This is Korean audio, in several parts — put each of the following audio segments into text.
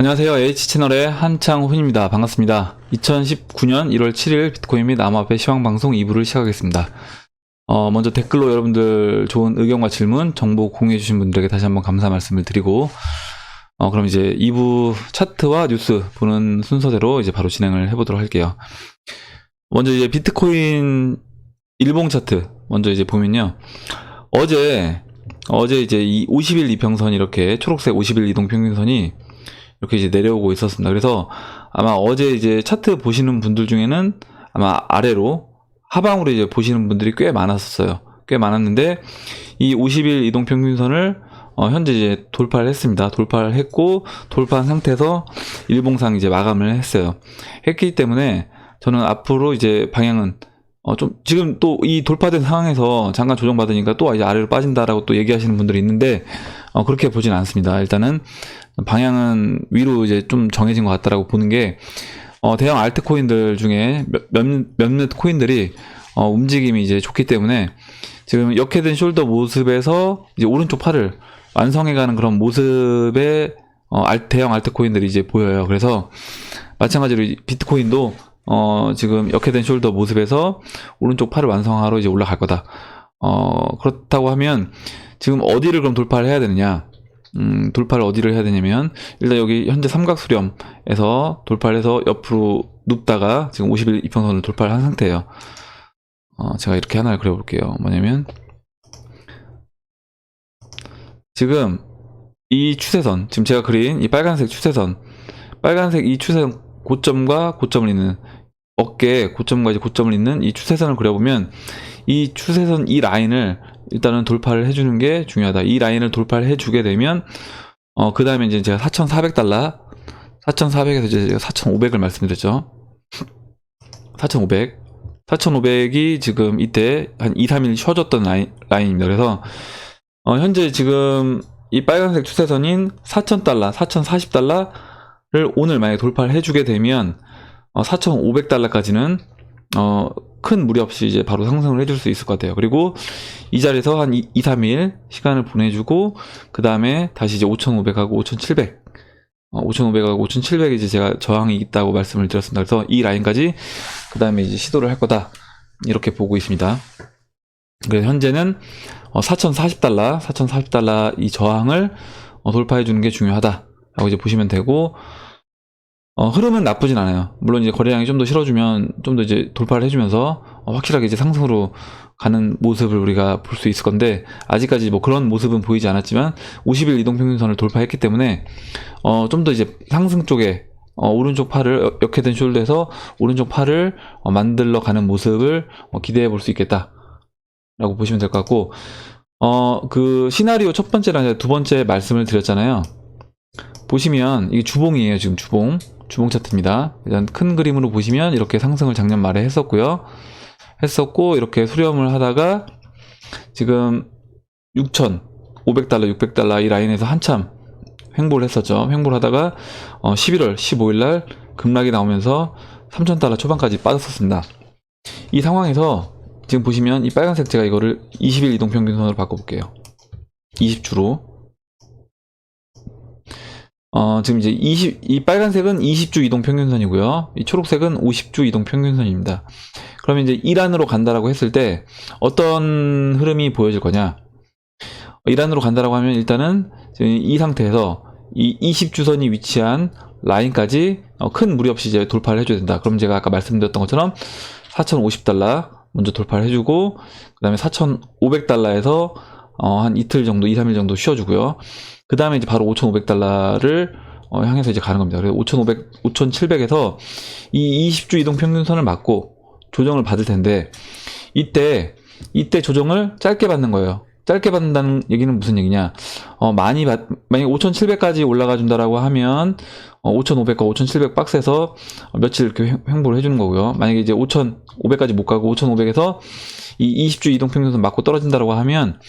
안녕하세요. H채널의 한창훈입니다. 반갑습니다. 2019년 1월 7일 비트코인 및 암호화폐 시황방송 2부를 시작하겠습니다. 먼저 댓글로 여러분들 좋은 의견과 질문, 정보 공유해주신 분들에게 다시 한번 감사 말씀을 드리고, 그럼 이제 2부 차트와 뉴스 보는 순서대로 이제 바로 진행을 해보도록 할게요. 먼저 이제 비트코인 일봉 차트 먼저 이제 보면요. 어제 이제 이 50일 이평선 이렇게 초록색 50일 이동 평균선이 이렇게 이제 내려오고 있었습니다. 그래서 아마 어제 이제 차트 보시는 분들 중에는 아마 아래로 하방으로 이제 보시는 분들이 꽤 많았었어요. 꽤 많았는데 이 50일 이동 평균선을 현재 이제 돌파를 했습니다. 돌파를 했고 돌파한 상태에서 일봉상 이제 마감을 했어요. 했기 때문에 저는 앞으로 이제 방향은 좀 지금 또 이 돌파된 상황에서 잠깐 조정받으니까 또 이제 아래로 빠진다라고 또 얘기하시는 분들이 있는데 그렇게 보진 않습니다. 일단은 방향은 위로 이제 좀 정해진 것 같다라고 보는 게 대형 알트코인들 중에 몇몇 코인들이 움직임이 이제 좋기 때문에 지금 역헤드 앤 숄더 모습에서 이제 오른쪽 팔을 완성해가는 그런 모습의 대형 알트코인들이 이제 보여요. 그래서 마찬가지로 비트코인도 지금 역헤드 앤 숄더 모습에서 오른쪽 팔을 완성하러 이제 올라갈 거다. 그렇다고 하면 지금 어디를 그럼 돌파를 해야 되느냐? 돌파를 어디를 해야 되냐면 일단 여기 현재 삼각수렴에서 돌파를 해서 옆으로 눕다가 지금 50일 이평선을 돌파를 한 상태예요. 제가 이렇게 하나를 그려볼게요. 뭐냐면 지금 이 추세선, 지금 제가 그린 이 빨간색 추세선, 빨간색 이 추세선 고점과 고점을 잇는 어깨 고점과 이제 고점을 잇는 이 추세선을 그려보면 이 추세선 이 라인을 일단은 돌파를 해주는 게 중요하다. 이 라인을 돌파를 해주게 되면 그 다음에 이제 제가 4,400달러 4,400에서 이제 제가 4,500을 말씀드렸죠. 4,500이 지금 이때 한 2, 3일 쉬어졌던 라인입니다. 그래서 현재 지금 이 빨간색 추세선인 4,000달러 4,040달러를 오늘 만약에 돌파를 해주게 되면 4,500달러까지는 큰 무리 없이 이제 바로 상승을 해줄 수 있을 것 같아요. 그리고 이 자리에서 한 2, 3일 시간을 보내주고 그 다음에 다시 이제 5,500하고 5,700 5,500하고 5,700에 이제 제가 저항이 있다고 말씀을 드렸습니다. 그래서 이 라인까지 그 다음에 이제 시도를 할 거다 이렇게 보고 있습니다. 그래서 현재는 4,040달러 이 저항을 돌파해 주는 게 중요하다라고 이제 보시면 되고 흐름은 나쁘진 않아요. 물론 이제 거래량이 좀 더 실어주면 좀 더 이제 돌파를 해주면서 확실하게 이제 상승으로 가는 모습을 우리가 볼 수 있을 건데 아직까지 뭐 그런 모습은 보이지 않았지만 50일 이동평균선을 돌파했기 때문에 좀 더 이제 상승 쪽에 오른쪽 팔을 역헤드 앤 숄더에서 오른쪽 팔을 만들러 가는 모습을 기대해 볼 수 있겠다 라고 보시면 될 것 같고 그 시나리오 첫 번째랑 두 번째 말씀을 드렸잖아요. 보시면 이게 주봉이에요. 지금 주봉 차트입니다. 일단 큰 그림으로 보시면 이렇게 상승을 작년 말에 했었고 이렇게 수렴을 하다가 지금 6,500달러 600달러 이 라인에서 한참 횡보를 했었죠. 횡보를 하다가 11월 15일 날 급락이 나오면서 3,000달러 초반까지 빠졌었습니다. 이 상황에서 지금 보시면 이 빨간색 제가 이거를 20일 이동평균선으로 바꿔볼게요. 20주로 지금 이제 이 빨간색은 20주 이동평균선이고요. 이 초록색은 50주 이동평균선입니다. 그러면 이제 1안으로 간다라고 했을 때 어떤 흐름이 보여질 거냐? 1안으로 간다라고 하면 일단은 지금 이 상태에서 이 20주선이 위치한 라인까지 큰 무리 없이 이제 돌파를 해줘야 된다. 그럼 제가 아까 말씀드렸던 것처럼 4,050달러 먼저 돌파를 해주고 그 다음에 4,500달러에서 한 이틀 정도, 2, 3일 정도 쉬어주고요. 그 다음에 이제 바로 5,500달러를 향해서 이제 가는 겁니다. 그래서 5,700에서 이 20주 이동평균선을 맞고 조정을 받을 텐데 이때 조정을 짧게 받는 거예요. 짧게 받는다는 얘기는 무슨 얘기냐? 만약에 5,700까지 올라가 준다라고 하면 5,500과 5,700 박스에서 며칠 이렇게 횡보를 해주는 거고요. 만약에 이제 5,500까지 못 가고 5,500에서 이 20주 이동평균선 맞고 떨어진다라고 하면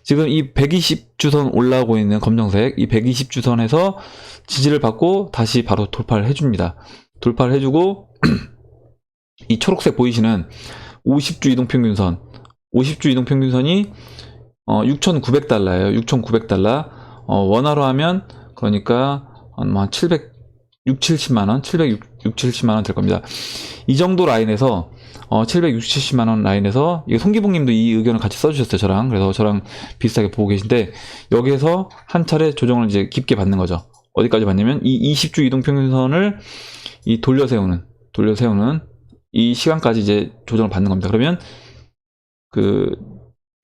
지금 이 120주선 올라오고 있는 검정색 이 120주선에서 지지를 받고 다시 바로 돌파를 해줍니다. 돌파를 해주고 이 초록색 보이시는 50주 이동평균선 50주 이동평균선이 6,900달러예요. 6,900달러 원화로 하면 그러니까 한 700 70만 원, 70만 원 될 겁니다. 이 정도 라인에서 760, 70만 원 라인에서 이게 송기봉님도 이 의견을 같이 써주셨어요, 저랑. 그래서 저랑 비슷하게 보고 계신데 여기에서 한 차례 조정을 이제 깊게 받는 거죠. 어디까지 받냐면 이 20주 이동평균선을 이 돌려세우는 이 시간까지 이제 조정을 받는 겁니다. 그러면 그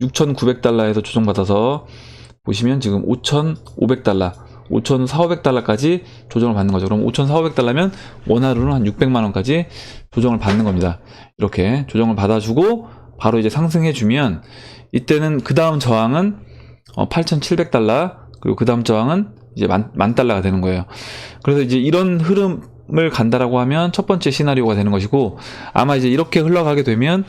6,900달러에서 조정받아서 보시면 지금 5,500달러, 5,400~500달러까지 조정을 받는 거죠. 그럼 5,400~500달러면 원화로는 한 600만원까지 조정을 받는 겁니다. 이렇게 조정을 받아주고 바로 이제 상승해주면 이때는 그 다음 저항은 8,700달러, 그리고 그 다음 저항은 이제 만 달러가 되는 거예요. 그래서 이제 이런 흐름을 간다라고 하면 첫 번째 시나리오가 되는 것이고, 아마 이제 이렇게 흘러가게 되면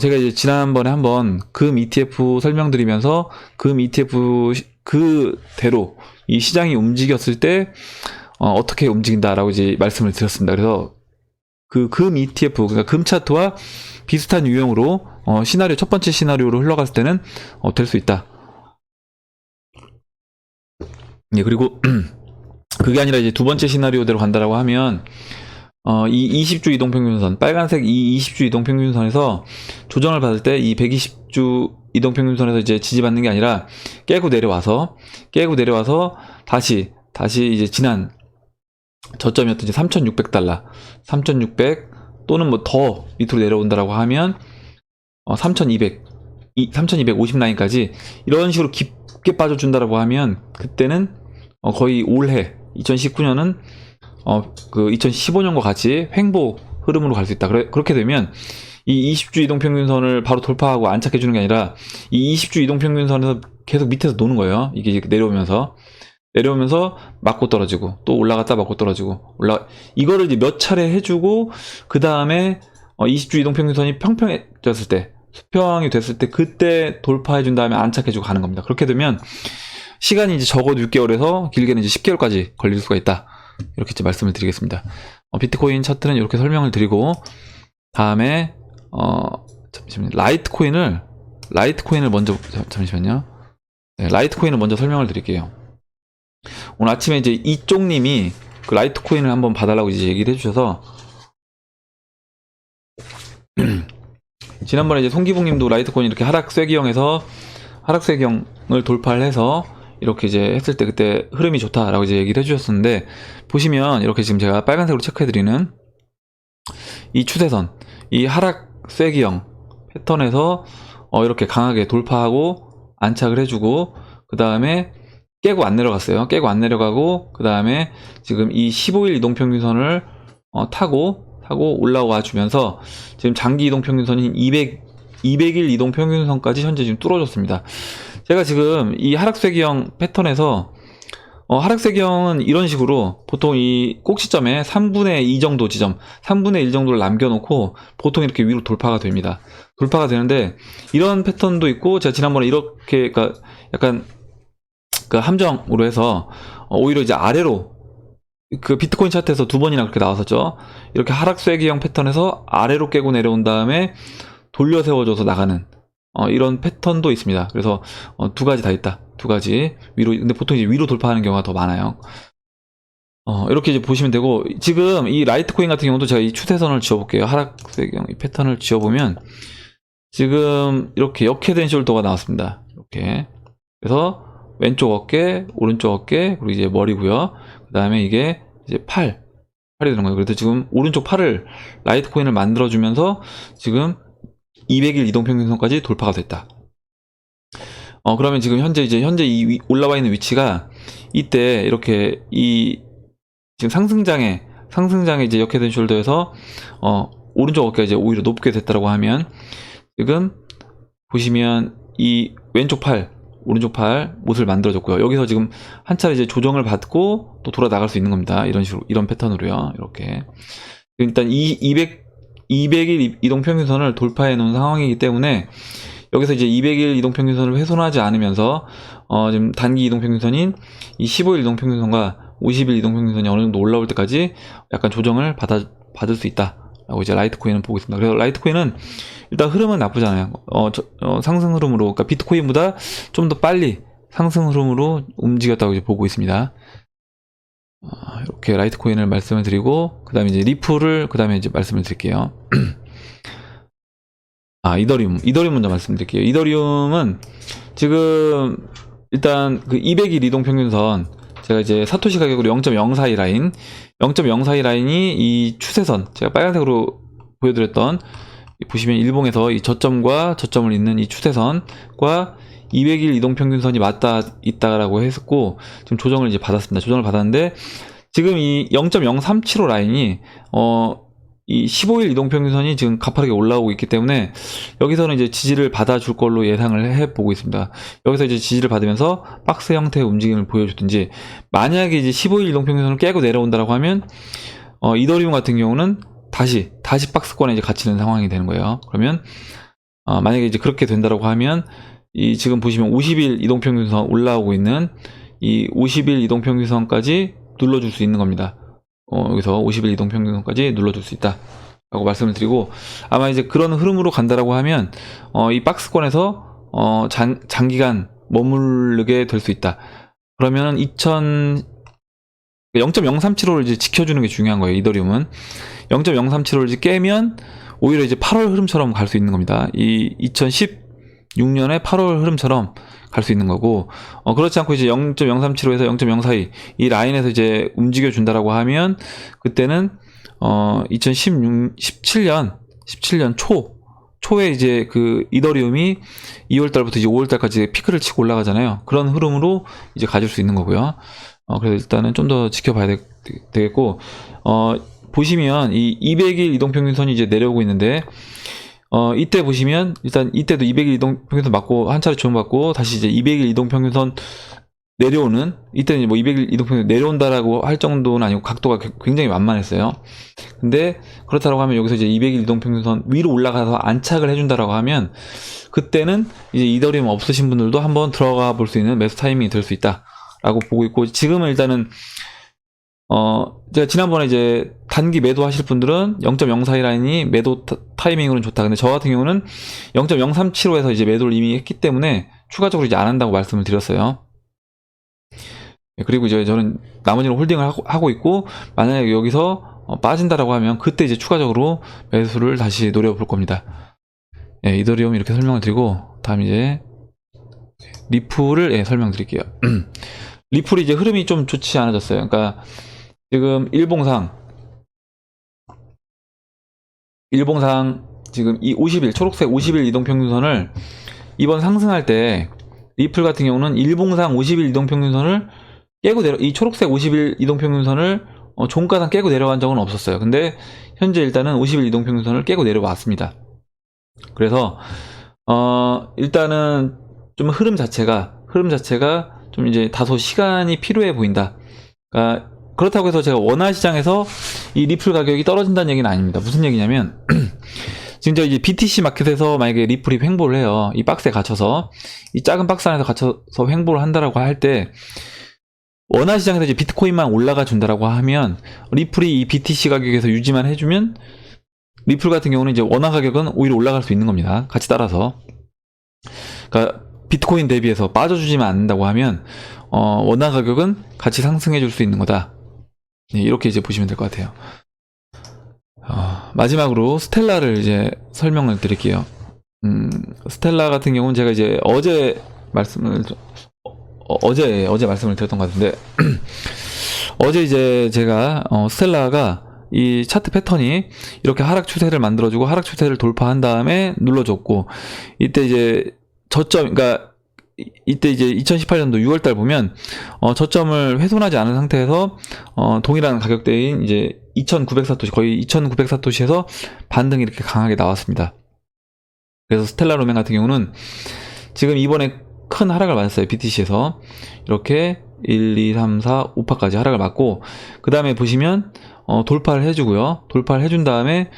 제가 이제 지난번에 한번 금 ETF 설명드리면서 금 ETF 그대로 이 시장이 움직였을 때 어떻게 움직인다라고 이제 말씀을 드렸습니다. 그래서 그 금 ETF, 그러니까 금 차트와 비슷한 유형으로 시나리오, 첫 번째 시나리오로 흘러갔을 때는 될 수 있다. 예, 그리고 그게 아니라 이제 두 번째 시나리오대로 간다라고 하면 이 20주 이동평균선, 빨간색 이 20주 이동평균선에서 조정을 받을 때 이 120주 이동평균선에서 이제 지지받는 게 아니라 깨고 내려와서 다시 이제 지난 저점이었던 이제 3,600달러, 3,600 또는 뭐 더 밑으로 내려온다라고 하면 3,250 라인까지 이런 식으로 깊게 빠져준다라고 하면 그때는 거의 올해 2019년은 그 2015년과 같이 횡보 흐름으로 갈 수 있다. 그렇게 되면 이 20주 이동평균선을 바로 돌파하고 안착해주는 게 아니라 이 20주 이동평균선에서 계속 밑에서 노는 거예요. 이게 내려오면서 맞고 떨어지고 또 올라갔다 맞고 떨어지고 이거를 이제 몇 차례 해주고 그 다음에 20주 이동평균선이 평평해졌을 때, 수평이 됐을 때 그때 돌파해준 다음에 안착해주고 가는 겁니다. 그렇게 되면 시간이 이제 적어도 6개월에서 길게는 이제 10개월까지 걸릴 수가 있다. 이렇게 이제 말씀을 드리겠습니다. 비트코인 차트는 이렇게 설명을 드리고, 다음에 잠시만요. 라이트코인을 먼저, 잠시만요. 네, 라이트코인을 먼저 설명을 드릴게요. 오늘 아침에 이제 이쪽님이 그 라이트코인을 한번 봐달라고 이제 얘기를 해주셔서 지난번에 이제 송기봉님도 라이트코인 이렇게 하락세기형을 돌파를 해서 이렇게 이제 했을 때 그때 흐름이 좋다라고 이제 얘기를 해주셨었는데, 보시면 이렇게 지금 제가 빨간색으로 체크해드리는 이 추세선, 이 하락세기형 패턴에서 이렇게 강하게 돌파하고 안착을 해주고, 그 다음에 깨고 안 내려갔어요. 깨고 안 내려가고, 그 다음에 지금 이 15일 이동평균선을 타고 올라와 주면서 지금 장기 이동평균선인 200일 이동평균선까지 현재 지금 뚫어졌습니다. 제가 지금 이 하락세기형 패턴에서 하락세기형은 이런 식으로 보통 이 꼭지점에 3분의 2 정도 지점, 3분의 1 정도를 남겨놓고 보통 이렇게 위로 돌파가 됩니다. 돌파가 되는데 이런 패턴도 있고, 제가 지난번에 이렇게 그러니까 약간 그 함정으로 해서 오히려 이제 아래로 그 비트코인 차트에서 두 번이나 그렇게 나왔었죠. 이렇게 하락세기형 패턴에서 아래로 깨고 내려온 다음에 돌려 세워줘서 나가는 이런 패턴도 있습니다. 그래서 두 가지 다 있다. 두 가지 위로, 근데 보통 이제 위로 돌파하는 경우가 더 많아요. 이렇게 이제 보시면 되고, 지금 이 라이트코인 같은 경우도 제가 이 추세선을 지어볼게요. 하락세기형 이 패턴을 지어보면 지금 이렇게 역회된 숄더가 나왔습니다. 이렇게. 그래서 왼쪽 어깨, 오른쪽 어깨, 그리고 이제 머리고요. 그 다음에 이게 이제 팔이 되는 거예요. 그래서 지금 오른쪽 팔을 라이트코인을 만들어주면서 지금 200일 이동평균선까지 돌파가 됐다. 그러면 지금 현재 이 올라와 있는 위치가 이때 이렇게 지금 상승장에 이제 역회된 숄더에서 오른쪽 어깨가 이제 오히려 높게 됐다라고 하면, 지금 보시면 이 왼쪽 팔, 오른쪽 팔 못을 만들어줬고요. 여기서 지금 한 차례 이제 조정을 받고 또 돌아 나갈 수 있는 겁니다. 이런 식으로, 이런 패턴으로요. 이렇게. 일단 200일 이동평균선을 돌파해 놓은 상황이기 때문에 여기서 이제 200일 이동평균선을 훼손하지 않으면서 지금 단기 이동평균선인 이 15일 이동평균선과 50일 이동평균선이 어느 정도 올라올 때까지 약간 조정을 받을 수 있다 라고 이제 라이트코인은 보고 있습니다. 그래서 라이트코인은 일단 흐름은 나쁘지 않아요. 상승 흐름으로, 그러니까 비트코인보다 좀 더 빨리 상승 흐름으로 움직였다고 이제 보고 있습니다. 이렇게 라이트코인을 말씀을 드리고, 그 다음에 이제 리플을 그 다음에 이제 말씀을 드릴게요. 이더리움 먼저 말씀드릴게요. 이더리움은 지금 일단 그 200일 이동평균선, 제가 이제 사토시 가격으로 0.042 라인, 0.042 라인이 이 추세선, 제가 빨간색으로 보여드렸던, 보시면 일봉에서 이 저점과 저점을 잇는 이 추세선과 200일 이동평균선이 맞닿아 있다라고 했었고, 지금 조정을 이제 받았습니다. 조정을 받았는데, 지금 이 0.0375 라인이 이 15일 이동평균선이 지금 가파르게 올라오고 있기 때문에 여기서는 이제 지지를 받아줄 걸로 예상을 해보고 있습니다. 여기서 이제 지지를 받으면서 박스 형태의 움직임을 보여주든지, 만약에 이제 15일 이동평균선을 깨고 내려온다라고 하면 이더리움 같은 경우는 다시 박스권에 이제 갇히는 상황이 되는 거예요. 그러면 만약에 이제 그렇게 된다라고 하면 이 지금 보시면 50일 이동평균선 올라오고 있는 이 50일 이동평균선까지 눌러줄 수 있는 겁니다. 여기서 50일 이동평균선까지 눌러줄 수 있다 라고 말씀을 드리고, 아마 이제 그런 흐름으로 간다라고 하면 이 박스권에서 장기간 머무르게 될 수 있다. 그러면 0.0375를 이제 지켜주는 게 중요한 거예요. 이더리움은 0.0375를 이제 깨면 오히려 이제 8월 흐름처럼 갈 수 있는 겁니다. 이 2016년의 8월 흐름처럼 갈 수 있는 거고, 그렇지 않고 이제 0.0375에서 0.042 이 라인에서 이제 움직여 준다라고 하면, 그때는 2017년 초에 이제 그 이더리움이 2월달부터 이제 5월달까지 피크를 치고 올라가잖아요. 그런 흐름으로 이제 가질 수 있는 거고요. 그래서 일단은 좀 더 지켜봐야 되겠고, 보시면 이 200일 이동평균선이 이제 내려오고 있는데, 이때 보시면 일단 이때도 200일 이동평균선 맞고 한 차례 조정받고 다시 이제 200일 이동평균선 내려오는, 이때는 뭐 200일 이동평균선 내려온다라고 할 정도는 아니고 각도가 굉장히 만만했어요. 근데 그렇다고 하면 여기서 이제 200일 이동평균선 위로 올라가서 안착을 해준다라고 하면, 그때는 이제 이더리움 없으신 분들도 한번 들어가 볼 수 있는 매수 타이밍이 될 수 있다라고 보고 있고, 지금은 일단은 제가 지난번에 이제 단기 매도 하실 분들은 0.042 라인이 매도 타이밍으로는 좋다. 근데 저 같은 경우는 0.0375에서 이제 매도를 이미 했기 때문에 추가적으로 이제 안 한다고 말씀을 드렸어요. 그리고 이제 저는 나머지는 홀딩을 하고 있고, 만약에 여기서 빠진다라고 하면 그때 이제 추가적으로 매수를 다시 노려볼 겁니다. 이더리움 이렇게 설명을 드리고, 다음 이제 리플을 설명드릴게요. 리플이 이제 흐름이 좀 좋지 않아졌어요. 그러니까 지금 일봉상 지금 이 50일 초록색 50일 이동평균선을 이번 상승할 때, 리플 같은 경우는 일봉상 50일 이동평균선을 깨고 이 초록색 50일 이동평균선을 종가상 깨고 내려간 적은 없었어요. 근데 현재 일단은 50일 이동평균선을 깨고 내려왔습니다. 그래서 일단은 좀 흐름 자체가 좀 이제 다소 시간이 필요해 보인다. 그러니까 그렇다고 해서 제가 원화 시장에서 이 리플 가격이 떨어진다는 얘기는 아닙니다. 무슨 얘기냐면 지금 이제 BTC 마켓에서 만약에 리플이 횡보를 해요. 이 박스에 갇혀서, 이 작은 박스 안에서 갇혀서 횡보를 한다라고 할 때, 원화 시장에서 이제 비트코인만 올라가 준다라고 하면, 리플이 이 BTC 가격에서 유지만 해주면 리플 같은 경우는 이제 원화 가격은 오히려 올라갈 수 있는 겁니다. 같이 따라서. 그러니까 비트코인 대비해서 빠져주지만 않는다고 하면 원화 가격은 같이 상승해 줄 수 있는 거다. 이렇게 이제 보시면 될 것 같아요. 마지막으로 스텔라를 이제 설명을 드릴게요. 스텔라 같은 경우는 제가 이제 어제 말씀을 드렸던 것 같은데 어제 이제 제가 스텔라가 이 차트 패턴이 이렇게 하락 추세를 만들어주고 하락 추세를 돌파한 다음에 눌러줬고, 이때 이제 그러니까 이때 이제 2018년도 6월달 보면 저점을 훼손하지 않은 상태에서 동일한 가격대인 이제 2,900사토시, 거의 2,900사토시에서 반등이 이렇게 강하게 나왔습니다. 그래서 스텔라 로맨 같은 경우는 지금 이번에 큰 하락을 맞았어요. BTC에서 이렇게 1, 2, 3, 4, 5파까지 하락을 맞고, 그 다음에 보시면 돌파를 해주고요. 돌파를 해준 다음에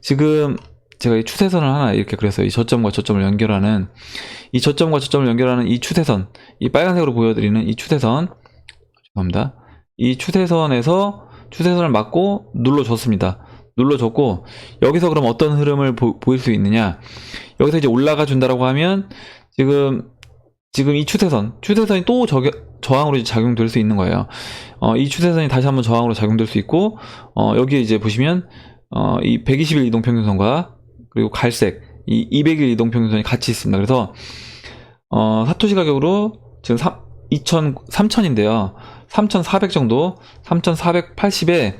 지금 제가 이 추세선을 하나 이렇게 그렸어요. 이 저점과 저점을 연결하는, 이 저점과 저점을 연결하는 이 추세선, 이 빨간색으로 보여드리는 이 추세선, 죄송합니다. 이 추세선에서 추세선을 맞고 눌러줬습니다. 눌러줬고, 여기서 그럼 어떤 흐름을 보일 수 있느냐, 여기서 이제 올라가 준다라고 하면 지금 지금 이 추세선이 또 저항으로 이제 작용될 수 있는 거예요. 이 추세선이 다시 한번 저항으로 작용될 수 있고, 여기에 이제 보시면, 이 120일 이동평균선과, 그리고 갈색, 이 200일 이동평균선이 같이 있습니다. 그래서, 사토시 가격으로 지금 3,000인데요. 3,400 정도, 3,480에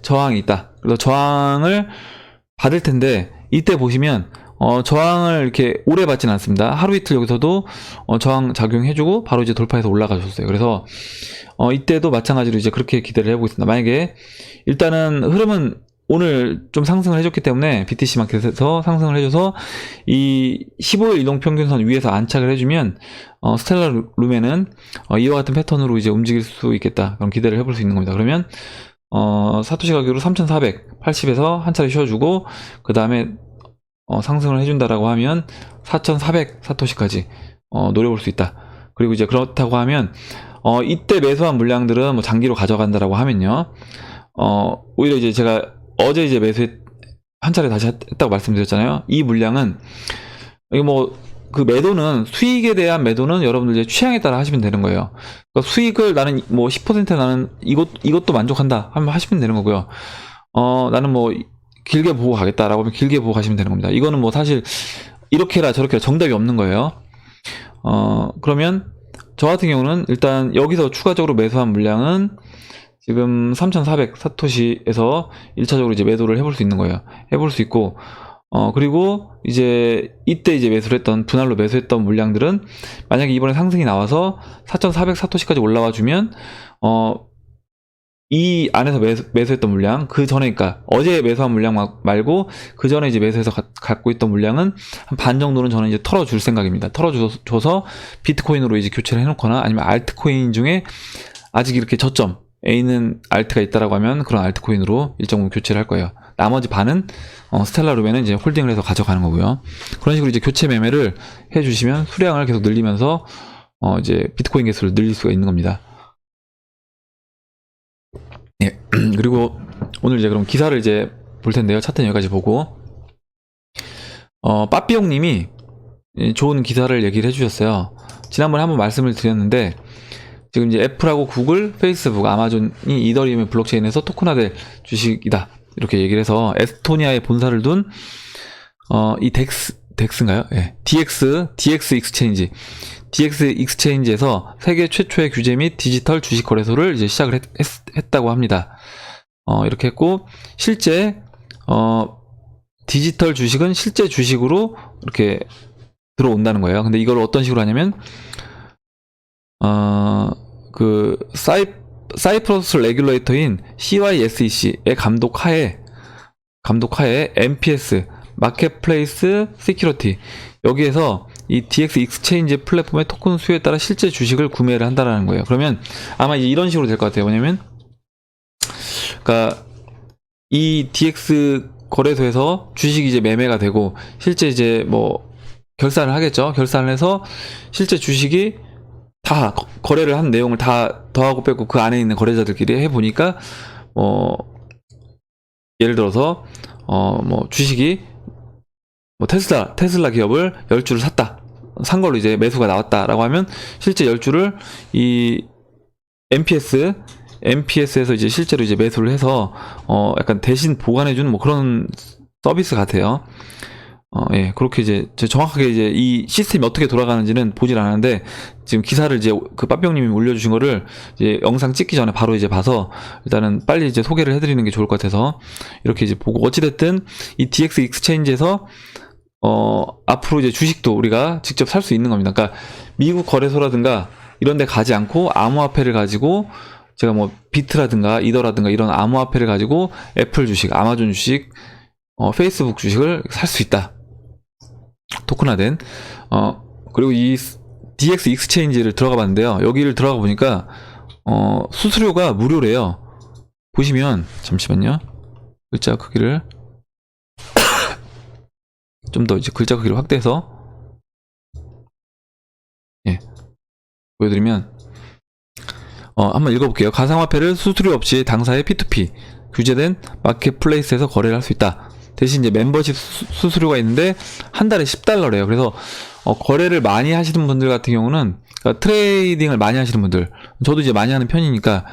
저항이 있다. 그래서 저항을 받을 텐데, 이때 보시면, 저항을 이렇게 오래 받지는 않습니다. 하루 이틀 여기서도 저항 작용해주고 바로 이제 돌파해서 올라가줬어요. 그래서 이때도 마찬가지로 이제 그렇게 기대를 해보겠습니다. 만약에 일단은 흐름은 오늘 좀 상승을 해줬기 때문에 BTC 마켓에서 상승을 해줘서 이 15일 이동평균선 위에서 안착을 해주면 스텔라 룸에는 이와 같은 패턴으로 이제 움직일 수 있겠다. 그런 기대를 해볼 수 있는 겁니다. 그러면 사토시 가격으로 3,480에서 한 차례 쉬어주고 그 다음에 상승을 해준다라고 하면 4,400 사토시까지 노려볼 수 있다. 그리고 이제 그렇다고 하면 이때 매수한 물량들은 뭐 장기로 가져간다라고 하면요. 오히려 이제 제가 어제 이제 한 차례 다시 했다고 말씀드렸잖아요. 이 물량은 이거 뭐 그 매도는 수익에 대한 매도는 여러분들 이제 취향에 따라 하시면 되는 거예요. 그러니까 수익을 나는 뭐 10% 나는 이것도 만족한다 하면 하시면 되는 거고요. 나는 뭐 길게 보고 가겠다라고 하면 길게 보고 가시면 되는 겁니다. 이거는 뭐 사실 이렇게라 저렇게라 정답이 없는 거예요. 그러면 저 같은 경우는 일단 여기서 추가적으로 매수한 물량은 지금 3,400 사토시에서 1차적으로 이제 매도를 해볼 수 있는 거예요. 해볼 수 있고, 그리고 이제 이때 이제 매수를 했던, 분할로 매수했던 물량들은 만약에 이번에 상승이 나와서 4,400 사토시까지 올라와 주면, 이 안에서 매수했던 물량, 그 전에, 그러니까 어제 매수한 물량 말고 그 전에 이제 매수해서 갖고 있던 물량은 한 반 정도는 저는 이제 털어줄 생각입니다. 털어줘서 비트코인으로 이제 교체를 해놓거나 아니면 알트코인 중에 아직 이렇게 저점 에 있는 알트가 있다라고 하면 그런 알트코인으로 일정 부분 교체를 할 거예요. 나머지 반은 스텔라 룸에는 이제 홀딩을 해서 가져가는 거고요. 그런 식으로 이제 교체 매매를 해주시면 수량을 계속 늘리면서 이제 비트코인 개수를 늘릴 수가 있는 겁니다. 예. 그리고 오늘 이제 그럼 기사를 이제 볼 텐데요. 차트는 여기까지 보고 빠삐용님이 좋은 기사를 얘기를 해주셨어요. 지난번에 한번 말씀을 드렸는데 지금 이제 애플하고 구글, 페이스북, 아마존이 이더리움의 블록체인에서 토큰화될 주식이다. 이렇게 얘기를 해서 에스토니아에 본사를 둔 이 덱스인가요? 예. DX 익스체인지에서 세계 최초의 규제 및 디지털 주식 거래소를 이제 시작을 했다고 합니다. 이렇게 했고 실제 디지털 주식은 실제 주식으로 이렇게 들어온다는 거예요. 근데 이걸 어떤 식으로 하냐면 그 사이프러스 레귤레이터인 CYSEC의 감독하에 MPS 마켓플레이스 시큐리티 여기에서 이 DX 익스체인지 플랫폼의 토큰 수요에 따라 실제 주식을 구매를 한다라는 거예요. 그러면 아마 이제 이런 식으로 될 것 같아요. 뭐냐면 그러니까 이 DX 거래소에서 주식이 이제 매매가 되고 실제 이제 뭐 결산을 하겠죠. 결산을 해서 실제 주식이 다 거래를 한 내용을 다 더하고 빼고 그 안에 있는 거래자들끼리 해보니까 예를 들어서 뭐 주식이 뭐 테슬라 기업을 10주를 산 걸로 이제 매수가 나왔다라고 하면 실제 10주를 이 MPS에서 이제 실제로 이제 매수를 해서 약간 대신 보관해주는 뭐 그런 서비스 같아요. 예, 그렇게 이제 정확하게 이제 이 시스템이 어떻게 돌아가는지는 보질 않았는데 지금 기사를 이제 그 빠삐용님이 올려주신 거를 이제 영상 찍기 전에 바로 이제 봐서 일단은 빨리 이제 소개를 해드리는 게 좋을 것 같아서 이렇게 이제 보고 어찌됐든 이 DX 익스체인지에서 앞으로 이제 주식도 우리가 직접 살 수 있는 겁니다. 그러니까 미국 거래소라든가 이런 데 가지 않고 암호화폐를 가지고 제가 뭐 비트라든가 이더라든가 이런 암호화폐를 가지고 애플 주식, 아마존 주식, 페이스북 주식을 살 수 있다. 토큰화된 그리고 이 DX 익스체인지를 들어가 봤는데요. 여기를 들어가 보니까 수수료가 무료래요. 보시면 잠시만요. 글자 크기를 좀 더 이제 글자 크기를 확대해서 예 보여드리면 한번 읽어볼게요. 가상화폐를 수수료 없이 당사의 P2P 규제된 마켓플레이스에서 거래를 할 수 있다. 대신 이제 멤버십 수수료가 있는데 한 달에 $10래요. 그래서 거래를 많이 하시는 분들 같은 경우는, 그러니까 트레이딩을 많이 하시는 분들, 저도 이제 많이 하는 편이니까,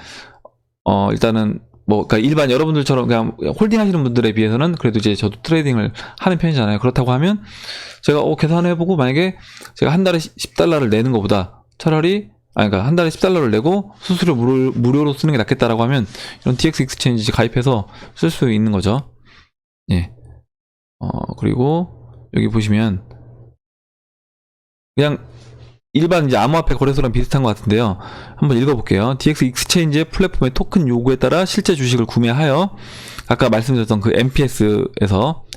일단은, 그러니까 일반 여러분들처럼 그냥 홀딩 하시는 분들에 비해서는 그래도 이제 저도 트레이딩을 하는 편이잖아요. 그렇다고 하면, 제가 계산을 해보고, 만약에 제가 한 달에 $10를 내는 것보다 차라리, 그러니까 한 달에 $10를 내고 수수료 무료로 쓰는 게 낫겠다라고 하면, 이런 DX 익스체인지 가입해서 쓸 수 있는 거죠. 예. 그리고, 여기 보시면, 그냥, 일반 이제 암호화폐 거래소랑 비슷한 것 같은데요. 한번 읽어볼게요. DX 익스체인지의 플랫폼의 토큰 요구에 따라 실제 주식을 구매하여, 아까 말씀드렸던 그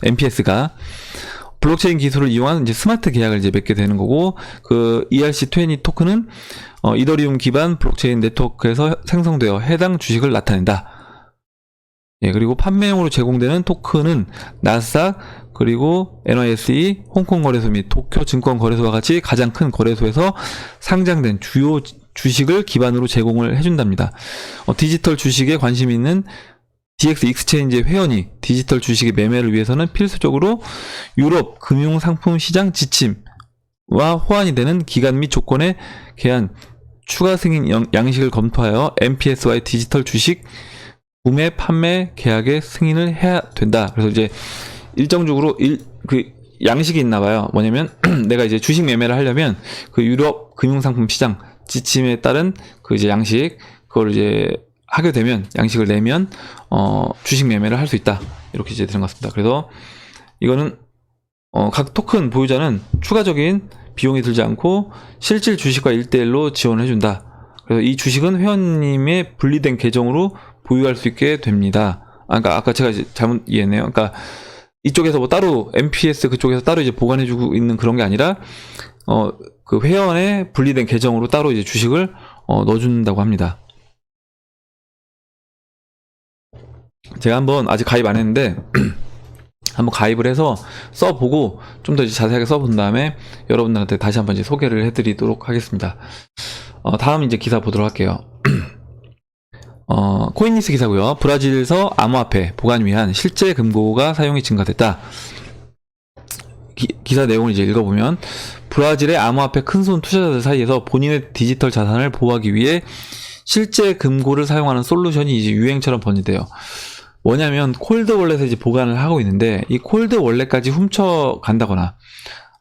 MPS가 블록체인 기술을 이용한 이제 스마트 계약을 이제 맺게 되는 거고, 그 ERC20 토큰은 이더리움 기반 블록체인 네트워크에서 생성되어 해당 주식을 나타낸다. 예, 그리고 판매용으로 제공되는 토큰은 나스닥, 그리고 NYSE, 홍콩 거래소 및 도쿄 증권 거래소와 같이 가장 큰 거래소에서 상장된 주요 주식을 기반으로 제공을 해준답니다. 디지털 주식에 관심 있는 DX 익스체인지 회원이 디지털 주식의 매매를 위해서는 필수적으로 유럽 금융상품 시장 지침과 호환이 되는 기간 및 조건에 대한 추가 승인 양식을 검토하여 MPS와의 디지털 주식 구매, 판매, 계약에 승인을 해야 된다. 그래서 이제 일정적으로 그 양식이 있나 봐요. 뭐냐면 내가 이제 주식 매매를 하려면 그 유럽 금융상품 시장 지침에 따른 그 이제 양식, 그걸 이제 하게 되면, 양식을 내면 주식 매매를 할 수 있다. 이렇게 이제 들은 것 같습니다. 그래서 이거는 각 토큰 보유자는 추가적인 비용이 들지 않고 실질 주식과 1대1로 지원을 해준다. 그래서 이 주식은 회원님의 분리된 계정으로 보유할 수 있게 됩니다. 그러니까 아까 제가 이제 잘못 이해했네요. 그러니까 이쪽에서 뭐 따로 MPS 그쪽에서 따로 이제 보관해주고 있는 그런 게 아니라 그 회원의 분리된 계정으로 따로 이제 주식을 넣어준다고 합니다. 제가 한번 아직 가입 안 했는데 한번 가입을 해서 써보고 좀 더 자세하게 써본 다음에 여러분들한테 다시 한번 이제 소개를 해드리도록 하겠습니다. 다음 이제 기사 보도록 할게요. 코인니스 기사고요. 브라질에서 암호화폐 보관 위한 실제 금고가 사용이 증가됐다. 기사 내용을 이제 읽어보면, 브라질의 암호화폐 큰손 투자자들 사이에서 본인의 디지털 자산을 보호하기 위해 실제 금고를 사용하는 솔루션이 이제 유행처럼 번지대요. 뭐냐면 콜드 월렛에 이제 보관을 하고 있는데, 이 콜드 월렛까지 훔쳐 간다거나,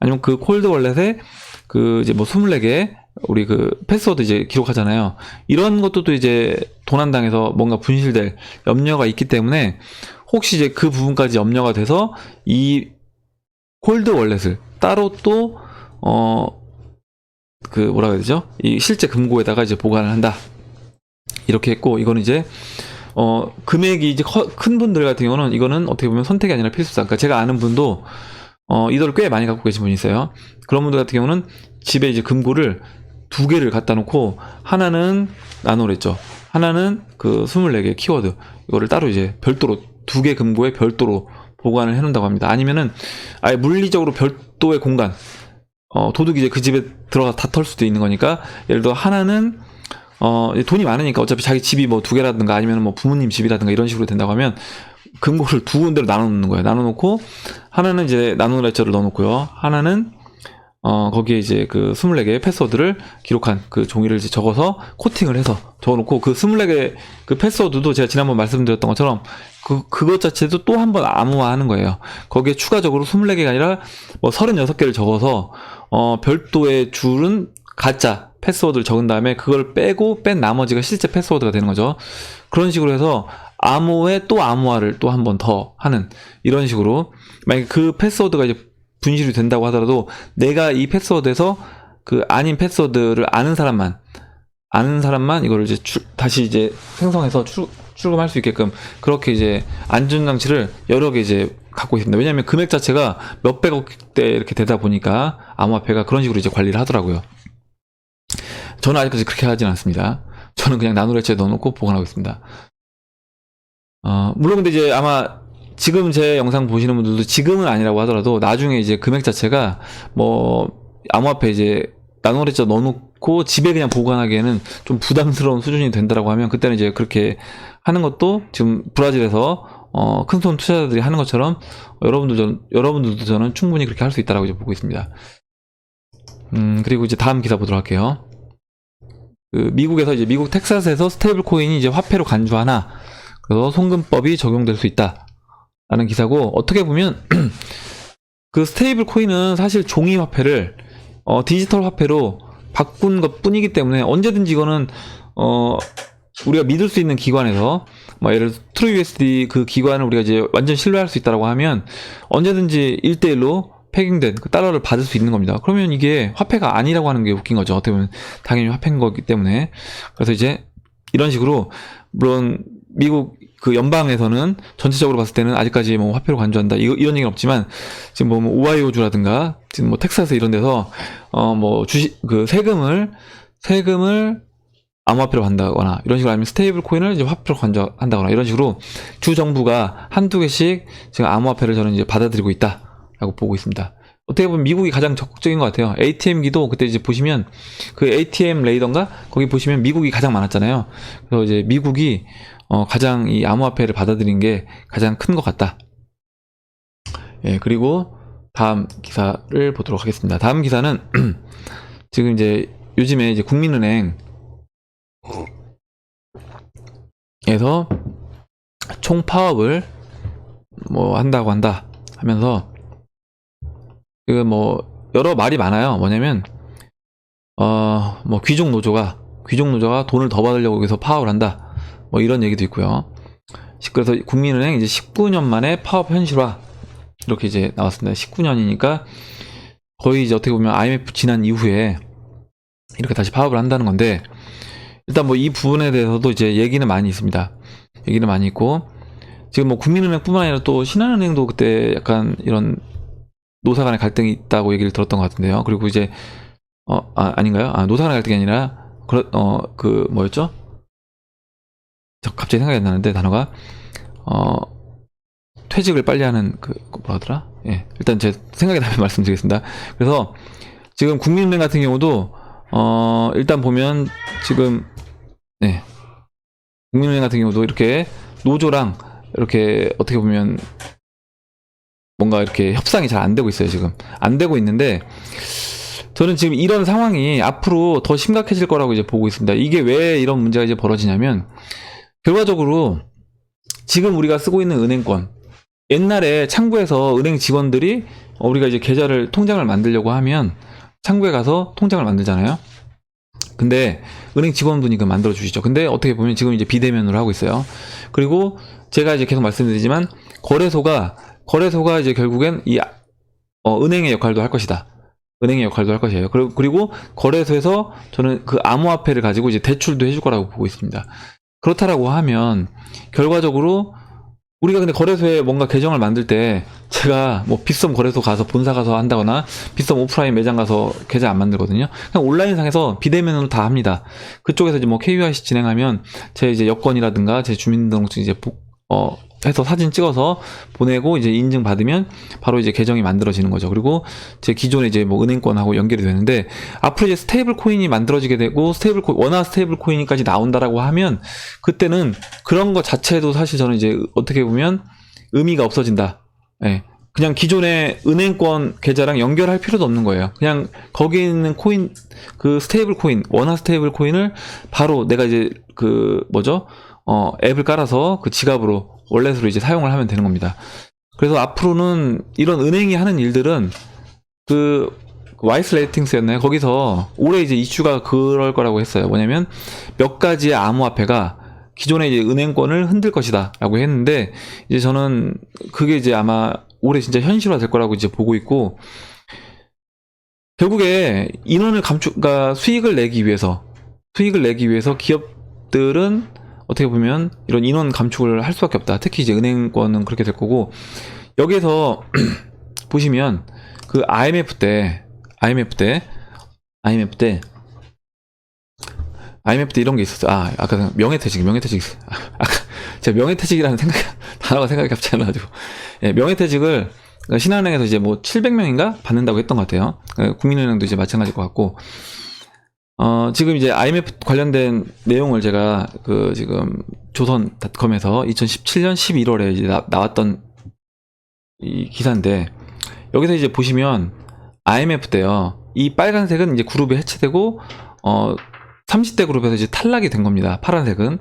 아니면 그 콜드 월렛에 그 이제 뭐 24개 우리 그 패스워드 이제 기록하잖아요. 이런 것도 또 이제 도난당해서 뭔가 분실될 염려가 있기 때문에, 혹시 이제 그 부분까지 염려가 돼서 이 콜드 월렛을 따로 또 그 뭐라 해야 되죠? 이 실제 금고에다가 이제 보관을 한다. 이렇게 했고, 이거는 이제 금액이 이제 큰 분들 같은 경우는 이거는 어떻게 보면 선택이 아니라 필수다. 그러니까 제가 아는 분도 이더를 꽤 많이 갖고 계신 분이 있어요. 그런 분들 같은 경우는 집에 이제 금고를 2개를 갖다 놓고, 하나는 나노랬죠. 하나는 그 24개 키워드, 이거를 따로 이제 별도로 2개 금고에 별도로 보관을 해 놓는다고 합니다. 아니면은 아예 물리적으로 별도의 공간, 도둑이 이제 그 집에 들어가 다 털 수도 있는 거니까, 예를 들어 하나는 돈이 많으니까 어차피 자기 집이 뭐 2개라든가 아니면 뭐 부모님 집이라든가 이런 식으로 된다고 하면 금고를 2군데로 나눠 놓는 거예요. 나눠 놓고 하나는 이제 나노레저를 넣어 놓고요. 하나는 거기에 이제 그 24개의 패스워드를 기록한 그 종이를 이제 적어서 코팅을 해서 적어 놓고, 그 24개 그 패스워드도 제가 지난번 말씀드렸던 것처럼 그것 자체도 또 한 번 암호화하는 거예요. 거기에 추가적으로 24개가 아니라 뭐 36개를 적어서 별도의 줄은 가짜 패스워드를 적은 다음에 그걸 빼고 뺀 나머지가 실제 패스워드가 되는 거죠. 그런 식으로 해서 암호에 또 암호화를 또 한 번 더 하는, 이런 식으로, 만약에 그 패스워드가 이제 분실이 된다고 하더라도 내가 이 패스워드에서 그 아닌 패스워드를 아는 사람만 이거를 이제 다시 이제 생성해서 출금할 수 있게끔, 그렇게 이제 안전장치를 여러 개 이제 갖고 있습니다. 왜냐하면 금액 자체가 몇백억대 이렇게 되다 보니까 암호화폐가 그런 식으로 이제 관리를 하더라고요. 저는 아직까지 그렇게 하진 않습니다. 저는 그냥 나노레츠에 넣어놓고 보관하고 있습니다. 물론 근데 이제 아마 지금 제 영상 보시는 분들도 지금은 아니라고 하더라도 나중에 이제 금액 자체가 뭐 암호화폐 이제 나노레츠 넣어놓고 집에 그냥 보관하기에는 좀 부담스러운 수준이 된다라고 하면, 그때는 이제 그렇게 하는 것도 지금 브라질에서 큰손 투자자들이 하는 것처럼 여러분들도 저는 충분히 그렇게 할 수 있다라고 이제 보고 있습니다. 그리고 이제 다음 기사 보도록 할게요. 그 미국에서 이제 미국 텍사스에서 스테이블 코인이 이제 화폐로 간주하나, 그래서 송금법이 적용될 수 있다 라는 기사고, 어떻게 보면 그 스테이블 코인은 사실 종이 화폐를 디지털 화폐로 바꾼 것 뿐이기 때문에 언제든지 이거는 우리가 믿을 수 있는 기관에서, 뭐 예를 들어 트루USD 그 기관을 우리가 이제 완전 신뢰할 수 있다고 하면 언제든지 1대1로 패깅된 그 달러를 받을 수 있는 겁니다. 그러면 이게 화폐가 아니라고 하는 게 웃긴 거죠. 어떻게 보면 당연히 화폐인 거기 때문에. 그래서 이제 이런 식으로, 물론 미국 그 연방에서는 전체적으로 봤을 때는 아직까지 뭐 화폐로 간주한다 이런 얘기는 없지만, 지금 뭐 오하이오주라든가 지금 뭐 텍사스 이런 데서 뭐 주식 그 세금을 암호화폐로 한다거나 이런 식으로, 아니면 스테이블 코인을 이제 화폐로 간주한다거나 이런 식으로 주 정부가 한두 개씩 지금 암호화폐를 저는 이제 받아들이고 있다라고 보고 있습니다. 어떻게 보면 미국이 가장 적극적인 것 같아요. ATM기도 그때 이제 보시면 그 ATM 레이더인가 거기 보시면 미국이 가장 많았잖아요. 그래서 이제 미국이 가장 이 암호화폐를 받아들인 게 가장 큰 것 같다. 예, 그리고 다음 기사를 보도록 하겠습니다. 다음 기사는 지금 이제 요즘에 이제 국민은행에서 총파업을 뭐 한다고 한다 하면서, 그 뭐 여러 말이 많아요. 뭐냐면 뭐 귀족 노조가 돈을 더 받으려고 해서 파업을 한다, 뭐 이런 얘기도 있고요. 그래서 국민은행 이제 19년 만에 파업 현실화 이렇게 이제 나왔습니다. 19년이니까 거의 이제 어떻게 보면 IMF 지난 이후에 이렇게 다시 파업을 한다는 건데, 일단 뭐 이 부분에 대해서도 이제 얘기는 많이 있습니다. 얘기는 많이 있고, 지금 뭐 국민은행뿐만 아니라 또 신한은행도 그때 약간 이런 노사 간의 갈등이 있다고 얘기를 들었던 것 같은데요. 그리고 이제 아닌가요? 노사 간의 갈등이 아니라 그 뭐였죠? 갑자기 생각이 안 나는데 단어가 퇴직을 빨리 하는 그 뭐라더라? 예, 일단 제 생각이 나면 말씀드리겠습니다. 그래서 지금 국민은행 같은 경우도 일단 보면 지금 네, 국민은행 같은 경우도 이렇게 노조랑 이렇게 어떻게 보면 뭔가 이렇게 협상이 잘 안 되고 있어요. 지금 안 되고 있는데, 저는 지금 이런 상황이 앞으로 더 심각해질 거라고 이제 보고 있습니다. 이게 왜 이런 문제가 이제 벌어지냐면, 결과적으로 지금 우리가 쓰고 있는 은행권, 옛날에 창구에서 은행 직원들이 우리가 이제 통장을 만들려고 하면 창구에 가서 통장을 만들잖아요. 근데 은행 직원분이 그 만들어 주시죠. 근데 어떻게 보면 지금 이제 비대면으로 하고 있어요. 그리고 제가 이제 계속 말씀드리지만, 거래소가 이제 결국엔 이 은행의 역할도 할 것이다. 은행의 역할도 할 것이에요. 그리고 거래소에서 저는 그 암호화폐를 가지고 이제 대출도 해줄 거라고 보고 있습니다. 그렇다라고 하면 결과적으로 우리가 근데 거래소에 뭔가 계정을 만들 때, 제가 뭐 빗썸 거래소 가서 본사 가서 한다거나 빗썸 오프라인 매장 가서 계좌 안 만들거든요. 그냥 온라인상에서 비대면으로 다 합니다. 그쪽에서 이제 뭐 KYC 진행하면 제 이제 여권이라든가 제 주민등록증 이제 해서 사진 찍어서 보내고 이제 인증받으면 바로 이제 계정이 만들어지는 거죠. 그리고 제 기존에 이제 뭐 은행권하고 연결이 되는데, 앞으로 이제 스테이블 코인이 만들어지게 되고 원화 스테이블 코인까지 나온다라고 하면, 그때는 그런 것 자체도 사실 저는 이제 어떻게 보면 의미가 없어진다. 예. 그냥 기존의 은행권 계좌랑 연결할 필요도 없는 거예요. 그냥 거기에 있는 코인, 그 스테이블 코인, 원화 스테이블 코인을 바로 내가 이제 앱을 깔아서 그 지갑으로 월렛으로 이제 사용을 하면 되는 겁니다. 그래서 앞으로는 이런 은행이 하는 일들은 그 와이스 레이팅스였나요? 거기서 올해 이제 이슈가 그럴 거라고 했어요. 뭐냐면 몇 가지의 암호화폐가 기존의 이제 은행권을 흔들 것이다 라고 했는데, 이제 저는 그게 이제 아마 올해 진짜 현실화 될 거라고 이제 보고 있고, 결국에 인원을 그러니까 수익을 내기 위해서 기업들은 어떻게 보면 이런 인원 감축을 할 수밖에 없다. 특히 이제 은행권은 그렇게 될 거고, 여기서 보시면 그 IMF 때 이런 게 있었어요. 아까 명예퇴직. 아까 제가 명예퇴직이라는 단어가 생각이 갑자기 안 나가지고. 예, 명예퇴직을 신한은행에서 이제 뭐 700명인가 받는다고 했던 것 같아요. 국민은행도 이제 마찬가지일 것 같고, 지금 이제 IMF 관련된 내용을 제가 지금 조선닷컴에서 2017년 11월에 이제 나왔던 이 기사인데, 여기서 이제 보시면 IMF 때요, 이 빨간색은 이제 그룹이 해체되고 30대 그룹에서 이제 탈락이 된 겁니다. 파란색은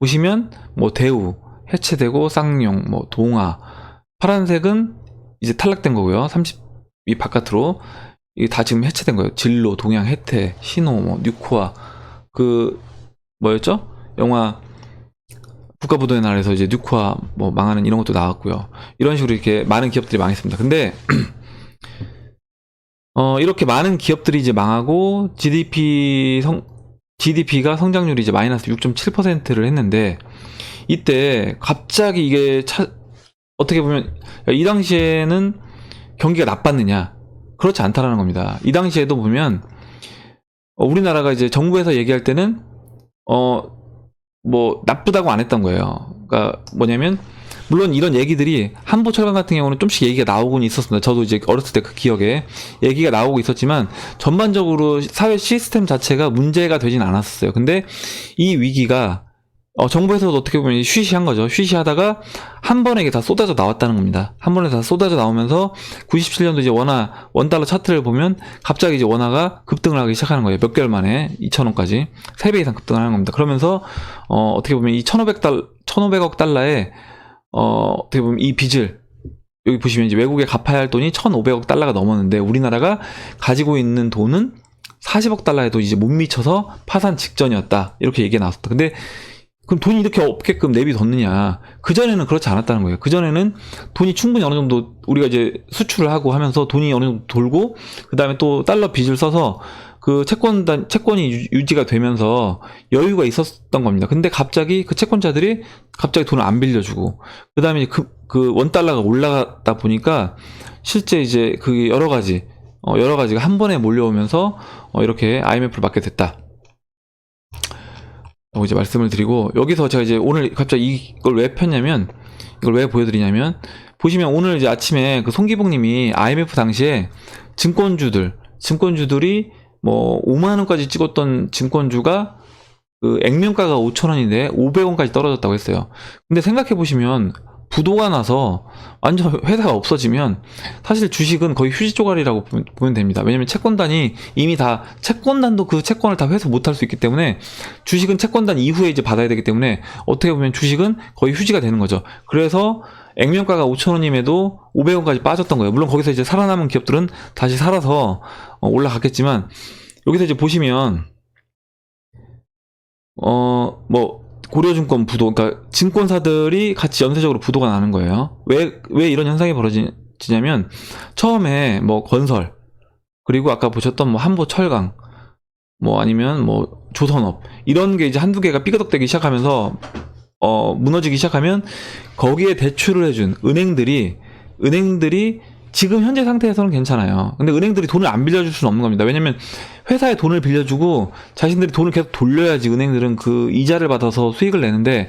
보시면 뭐 대우 해체되고 쌍용, 뭐 동아, 파란색은 이제 탈락된 거고요. 30이 바깥으로 이게 다 지금 해체된 거예요. 진로, 동양, 혜태, 신호, 뭐 뉴코아, 그 뭐였죠? 영화 국가부도의 날에서 이제 뉴코아 뭐 망하는 이런 것도 나왔고요. 이런 식으로 이렇게 많은 기업들이 망했습니다. 근데 이렇게 많은 기업들이 이제 망하고 GDP가 성장률이 이제 마이너스 6.7%를 했는데 이때 갑자기 이게 어떻게 보면 이 당시에는 경기가 나빴느냐? 그렇지 않다라는 겁니다. 이 당시에도 보면 우리나라가 이제 정부에서 얘기할 때는 뭐 나쁘다고 안 했던 거예요. 그러니까 뭐냐면 물론 이런 얘기들이 한보철강 같은 경우는 좀씩 얘기가 나오곤 있었습니다. 저도 이제 어렸을 때 그 기억에 얘기가 나오고 있었지만 전반적으로 사회 시스템 자체가 문제가 되진 않았어요. 근데 이 위기가 정부에서도 어떻게 보면 쉬쉬한 거죠. 쉬쉬하다가 한 번에 이게 다 쏟아져 나왔다는 겁니다. 한 번에 다 쏟아져 나오면서 97년도 이제 원달러 차트를 보면 갑자기 이제 원화가 급등을 하기 시작하는 거예요. 몇 개월 만에 2,000원까지 3배 이상 급등을 하는 겁니다. 그러면서 어떻게 보면 이 1,500억 달러에 어떻게 보면 이 빚을 여기 보시면 이제 외국에 갚아야 할 돈이 1,500억 달러가 넘었는데 우리나라가 가지고 있는 돈은 40억 달러에도 이제 못 미쳐서 파산 직전이었다. 이렇게 얘기가 나왔었다. 근데 그럼 돈이 이렇게 없게끔 내비뒀느냐. 그전에는 그렇지 않았다는 거예요. 그전에는 돈이 충분히 어느 정도 우리가 이제 수출을 하고 하면서 돈이 어느 정도 돌고 그 다음에 또 달러 빚을 써서 그 채권이 유지가 되면서 여유가 있었던 겁니다. 근데 갑자기 그 채권자들이 갑자기 돈을 안 빌려주고 그 다음에 그 원달러가 올라가다 보니까 실제 이제 그 여러 가지가 한 번에 몰려오면서 이렇게 IMF를 맞게 됐다. 이제 말씀을 드리고 여기서 제가 이제 오늘 갑자기 이걸 왜 폈냐면 이걸 왜 보여드리냐면 보시면 오늘 이제 아침에 그 송기봉님이 IMF 당시에 증권주들이 뭐 5만원까지 찍었던 증권주가 그 액면가가 5,000원인데 500원까지 떨어졌다고 했어요. 근데 생각해 보시면 부도가 나서 완전 회사가 없어지면 사실 주식은 거의 휴지 조각이라고 보면 됩니다. 왜냐면 채권단이 이미 다 채권단도 그 채권을 다 회수 못할 수 있기 때문에 주식은 채권단 이후에 이제 받아야 되기 때문에 어떻게 보면 주식은 거의 휴지가 되는 거죠. 그래서 액면가가 5,000원임에도 500원까지 빠졌던 거예요. 물론 거기서 이제 살아남은 기업들은 다시 살아서 올라갔겠지만 여기서 이제 보시면 뭐 고려증권 부도, 그러니까 증권사들이 같이 연쇄적으로 부도가 나는 거예요. 왜 이런 현상이 벌어지냐면 처음에 뭐 건설 그리고 아까 보셨던 뭐 한보철강 뭐 아니면 뭐 조선업 이런 게 이제 한두 개가 삐그덕대기 시작하면서 무너지기 시작하면 거기에 대출을 해준 은행들이 지금 현재 상태에서는 괜찮아요. 근데 은행들이 돈을 안 빌려줄 수는 없는 겁니다. 왜냐면 회사에 돈을 빌려주고 자신들이 돈을 계속 돌려야지 은행들은 그 이자를 받아서 수익을 내는데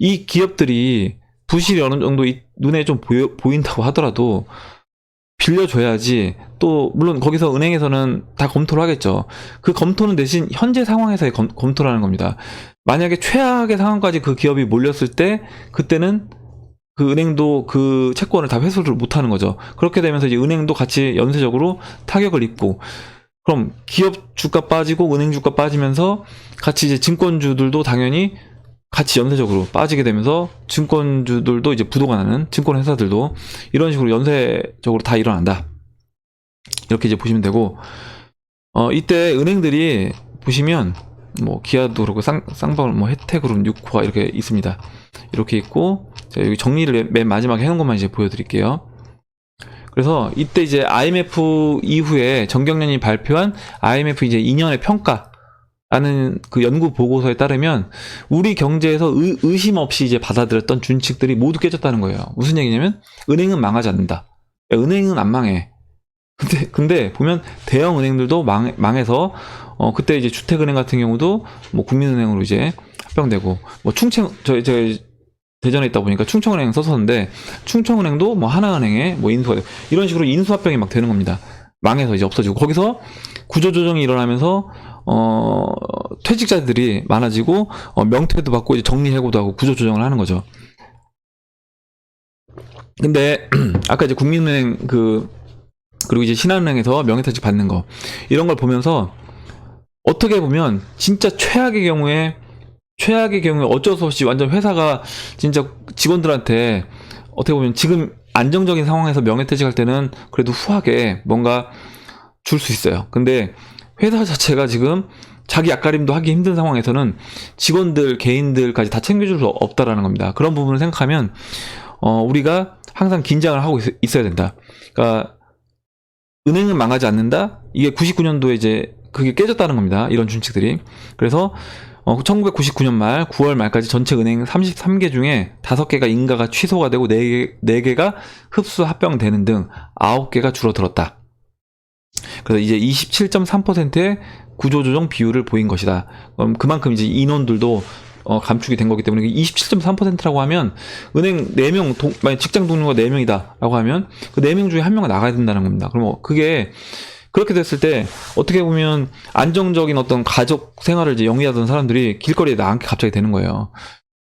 이 기업들이 부실이 어느 정도 눈에 좀 보인다고 하더라도 빌려줘야지. 또 물론 거기서 은행에서는 다 검토를 하겠죠. 그 검토는 대신 현재 상황에서의 검토를 하는 겁니다. 만약에 최악의 상황까지 그 기업이 몰렸을 때 그때는 그 은행도 그 채권을 다 회수를 못하는 거죠. 그렇게 되면서 이제 은행도 같이 연쇄적으로 타격을 입고 그럼 기업 주가 빠지고 은행 주가 빠지면서 같이 이제 증권주들도 당연히 같이 연쇄적으로 빠지게 되면서 증권주들도 이제 부도가 나는 증권회사들도 이런 식으로 연쇄적으로 다 일어난다. 이렇게 이제 보시면 되고 이때 은행들이 보시면 뭐 기아도 그렇고 쌍방울 뭐 혜택그룹 뉴코아 이렇게 있습니다. 이렇게 있고 제가 여기 정리를 맨 마지막에 해놓은 것만 이제 보여드릴게요. 그래서 이때 이제 IMF 이후에 정경련이 발표한 IMF 이제 2년의 평가라는 그 연구 보고서에 따르면 우리 경제에서 의심 없이 이제 받아들였던 준칙들이 모두 깨졌다는 거예요. 무슨 얘기냐면 은행은 망하지 않는다. 야, 은행은 안 망해. 근데 보면 대형 은행들도 망해서 그때 이제 주택은행 같은 경우도 뭐 국민은행으로 이제 합병되고 뭐 저희 대전에 있다 보니까 충청은행 썼었는데 충청은행도 뭐 하나은행에 뭐 인수가 되고 이런 식으로 인수합병이 막 되는 겁니다. 망해서 이제 없어지고 거기서 구조조정이 일어나면서 퇴직자들이 많아지고 명퇴도 받고 이제 정리해고도 하고 구조조정을 하는 거죠. 근데 아까 이제 국민은행 그 그리고 이제 신한은행에서 명예퇴직 받는 거, 이런 걸 보면서 어떻게 보면 진짜 최악의 경우에 어쩔 수 없이 완전 회사가 진짜 직원들한테 어떻게 보면 지금 안정적인 상황에서 명예퇴직할 때는 그래도 후하게 뭔가 줄 수 있어요. 근데 회사 자체가 지금 자기 앞가림도 하기 힘든 상황에서는 직원들, 개인들까지 다 챙겨줄 수 없다라는 겁니다. 그런 부분을 생각하면 우리가 항상 긴장을 하고 있어야 된다. 그러니까 은행은 망하지 않는다? 이게 99년도에 이제 그게 깨졌다는 겁니다. 이런 준칙들이. 그래서 1999년 말 9월 말까지 전체 은행 33개 중에 5개가 인가가 취소가 되고 4개가 흡수 합병되는 등 9개가 줄어들었다. 그래서 이제 27.3%의 구조조정 비율을 보인 것이다. 그만큼 이제 인원들도 감축이 된 거기 때문에 27.3%라고 하면 은행 4명, 만약 직장 동료가 4명이다 라고 하면 그 4명 중에 1명은 나가야 된다는 겁니다. 그럼 그게 그렇게 됐을 때 어떻게 보면 안정적인 어떤 가족 생활을 이제 영위하던 사람들이 길거리에 나앉게 갑자기 되는 거예요.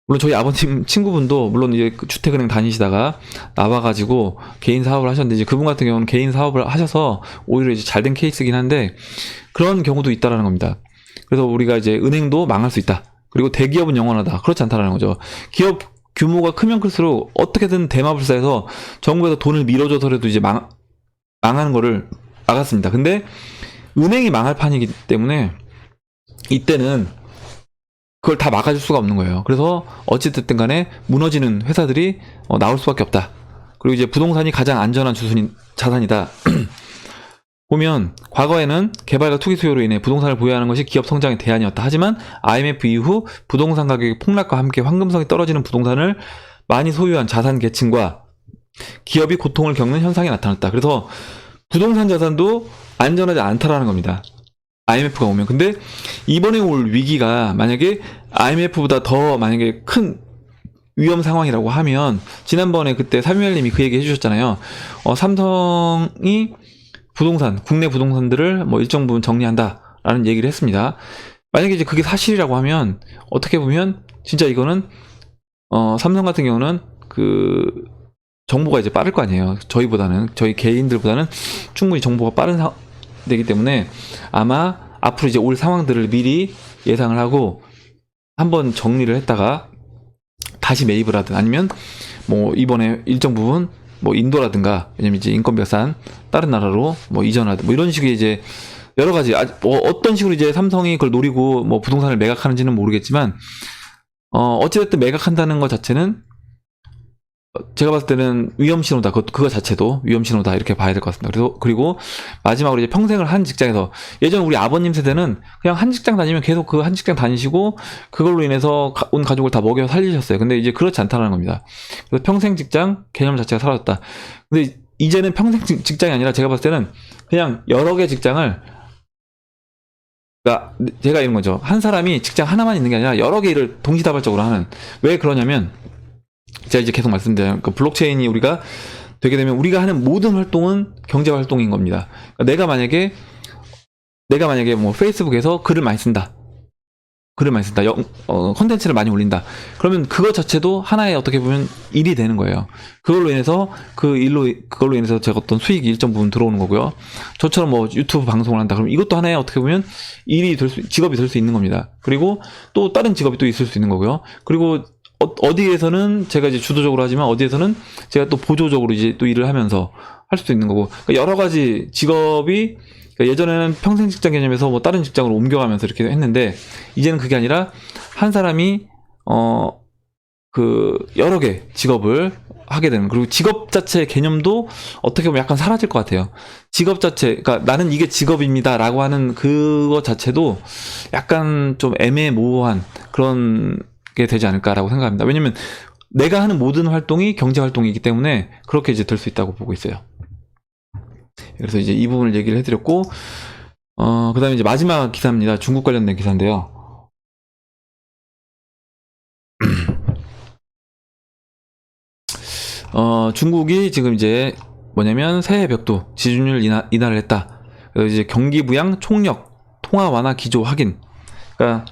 물론 저희 아버님 친구분도 물론 이제 주택은행 다니시다가 나와가지고 개인 사업을 하셨는데 이제 그분 같은 경우는 개인 사업을 하셔서 오히려 이제 잘 된 케이스긴 한데 그런 경우도 있다라는 겁니다. 그래서 우리가 이제 은행도 망할 수 있다. 그리고 대기업은 영원하다. 그렇지 않다라는 거죠. 기업 규모가 크면 클수록 어떻게든 대마불사해서 정부에서 돈을 밀어줘서라도 이제 망하는 거를 막았습니다. 근데 은행이 망할 판이기 때문에 이때는 그걸 다 막아줄 수가 없는 거예요. 그래서 어찌됐든 간에 무너지는 회사들이 나올 수밖에 없다. 그리고 이제 부동산이 가장 안전한 자산이다. 보면 과거에는 개발과 투기 수요로 인해 부동산을 보유하는 것이 기업 성장의 대안이었다. 하지만 IMF 이후 부동산 가격의 폭락과 함께 황금성이 떨어지는 부동산을 많이 소유한 자산 계층과 기업이 고통을 겪는 현상이 나타났다. 그래서 부동산 자산도 안전하지 않다라는 겁니다. IMF가 오면. 근데 이번에 올 위기가 만약에 IMF보다 더 만약에 큰 위험 상황이라고 하면 지난번에 그때 사뮤엘님이 그 얘기 해주셨잖아요. 삼성이 국내 부동산들을 뭐 일정 부분 정리한다라는 얘기를 했습니다. 만약에 이제 그게 사실이라고 하면 어떻게 보면 진짜 이거는 삼성 같은 경우는 그 정보가 이제 빠를 거 아니에요. 저희 개인들보다는 충분히 정보가 빠른 되기 때문에 아마 앞으로 이제 올 상황들을 미리 예상을 하고 한번 정리를 했다가 다시 매입을 하든 아니면 뭐 이번에 일정 부분 뭐 인도라든가 왜냐면 이제 인건비가 싼 다른 나라로 뭐 이전하든 뭐 이런 식의 이제 여러 가지 어떤 식으로 이제 삼성이 그걸 노리고 뭐 부동산을 매각하는지는 모르겠지만 어찌됐든 매각한다는 것 자체는 제가 봤을 때는 위험신호다. 그거 자체도 위험신호다. 이렇게 봐야 될 것 같습니다. 그리고 마지막으로 이제 평생을 한 직장에서 예전 우리 아버님 세대는 그냥 한 직장 다니면 계속 그 한 직장 다니시고 그걸로 인해서 온 가족을 다 먹여 살리셨어요. 근데 이제 그렇지 않다는 겁니다. 그래서 평생 직장 개념 자체가 사라졌다. 근데 이제는 평생 직장이 아니라 제가 봤을 때는 그냥 여러 개 직장을 그러니까 제가 이런 거죠. 한 사람이 직장 하나만 있는 게 아니라 여러 개 일을 동시다발적으로 하는. 왜 그러냐면 제가 이제 계속 말씀드려요. 그 블록체인이 우리가 되게 되면 우리가 하는 모든 활동은 경제 활동인 겁니다. 그러니까 내가 만약에 뭐 페이스북에서 글을 많이 쓴다. 콘텐츠를 많이 올린다. 그러면 그거 자체도 하나의 어떻게 보면 일이 되는 거예요. 그걸로 인해서 그걸로 인해서 제가 어떤 수익이 일정 부분 들어오는 거고요. 저처럼 뭐 유튜브 방송을 한다. 그럼 이것도 하나의 어떻게 보면 직업이 될 수 있는 겁니다. 그리고 또 다른 직업이 또 있을 수 있는 거고요. 그리고 어디에서는 제가 이제 주도적으로 하지만 어디에서는 제가 또 보조적으로 이제 또 일을 하면서 할 수도 있는 거고 그러니까 여러 가지 직업이 그러니까 예전에는 평생 직장 개념에서 뭐 다른 직장으로 옮겨가면서 이렇게 했는데 이제는 그게 아니라 한 사람이 그 여러 개 직업을 하게 되는 그리고 직업 자체의 개념도 어떻게 보면 약간 사라질 것 같아요. 직업 자체 그러니까 나는 이게 직업입니다라고 하는 그거 자체도 약간 좀 애매모호한 그런 게 되지 않을까라고 생각합니다. 왜냐면 내가 하는 모든 활동이 경제 활동이기 때문에 그렇게 이제 될 수 있다고 보고 있어요. 그래서 이제 이 부분을 얘기를 해드렸고, 그 다음에 이제 마지막 기사입니다. 중국 관련된 기사인데요. 중국이 지금 이제 뭐냐면 새해 벽도 지준율 인하를 했다. 그래서 이제 경기 부양 총력 통화 완화 기조 확인. 그러니까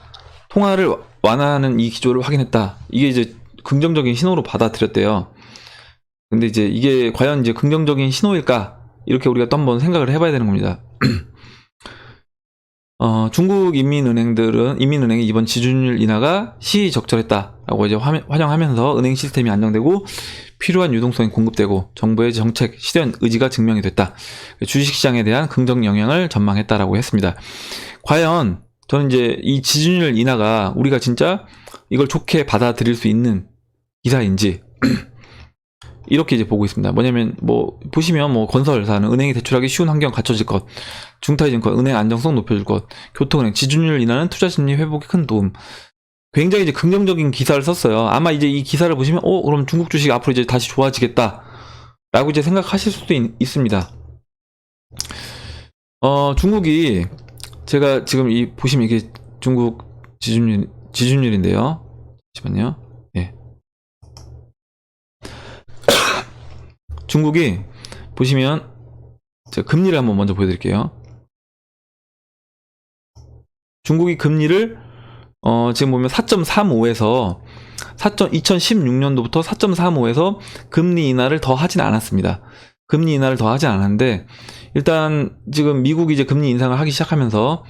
통화를 완화하는 이 기조를 확인했다. 이게 이제 긍정적인 신호로 받아들였대요. 근데 이제 이게 과연 이제 긍정적인 신호일까? 이렇게 우리가 또 한번 생각을 해봐야 되는 겁니다. 중국 인민은행이 이번 지준율 인하가 시적절했다라고 이제 환영하면서 은행 시스템이 안정되고 필요한 유동성이 공급되고 정부의 정책 실현 의지가 증명이 됐다. 주식시장에 대한 긍정 영향을 전망했다라고 했습니다. 과연 저는 이제 이 지준율 인하가 우리가 진짜 이걸 좋게 받아들일 수 있는 기사인지 이렇게 이제 보고 있습니다. 뭐냐면 보시면 건설사는 은행이 대출하기 쉬운 환경 갖춰질 것, 중타이증권 은행 안정성 높여줄 것, 교통은행 지준율 인하는 투자 심리 회복에 큰 도움. 굉장히 이제 긍정적인 기사를 썼어요. 아마 이제 이 기사를 보시면 그럼 중국 주식 앞으로 이제 다시 좋아지겠다 라고 이제 생각하실 수도 있습니다. 중국이 제가 지금 보시면 이게 중국 지준율인데요. 잠시만요. 예. 중국이 보시면 제가 금리를 한번 먼저 보여드릴게요. 중국이 금리를 지금 보면 4.35에서 2016년도부터 4.35에서 금리 인하를 더 하진 않았습니다. 금리 인하를 더 하진 않았는데 일단 지금 미국이 이제 금리 인상을 하기 시작하면서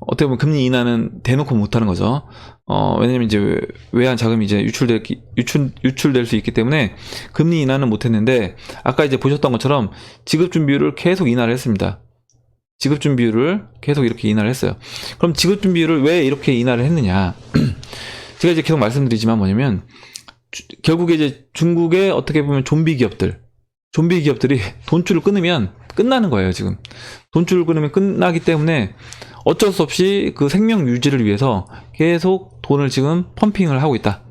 어떻게 보면 금리 인하는 대놓고 못하는 거죠. 왜냐면 이제 외환 자금이 이제 유출될 수 있기 때문에 금리 인하는 못했는데 아까 이제 보셨던 것처럼 지급준비율을 계속 인하를 했습니다. 지급준비율을 계속 이렇게 인하를 했어요. 그럼 지급준비율을 왜 이렇게 인하를 했느냐? 제가 이제 계속 말씀드리지만 뭐냐면 결국에 이제 중국의 어떻게 보면 좀비 기업들이 돈줄을 끊으면 끝나는 거예요. 지금 돈줄을 끊으면 끝나기 때문에 어쩔 수 없이 그 생명 유지를 위해서 계속 돈을 지금 펌핑을 하고 있다.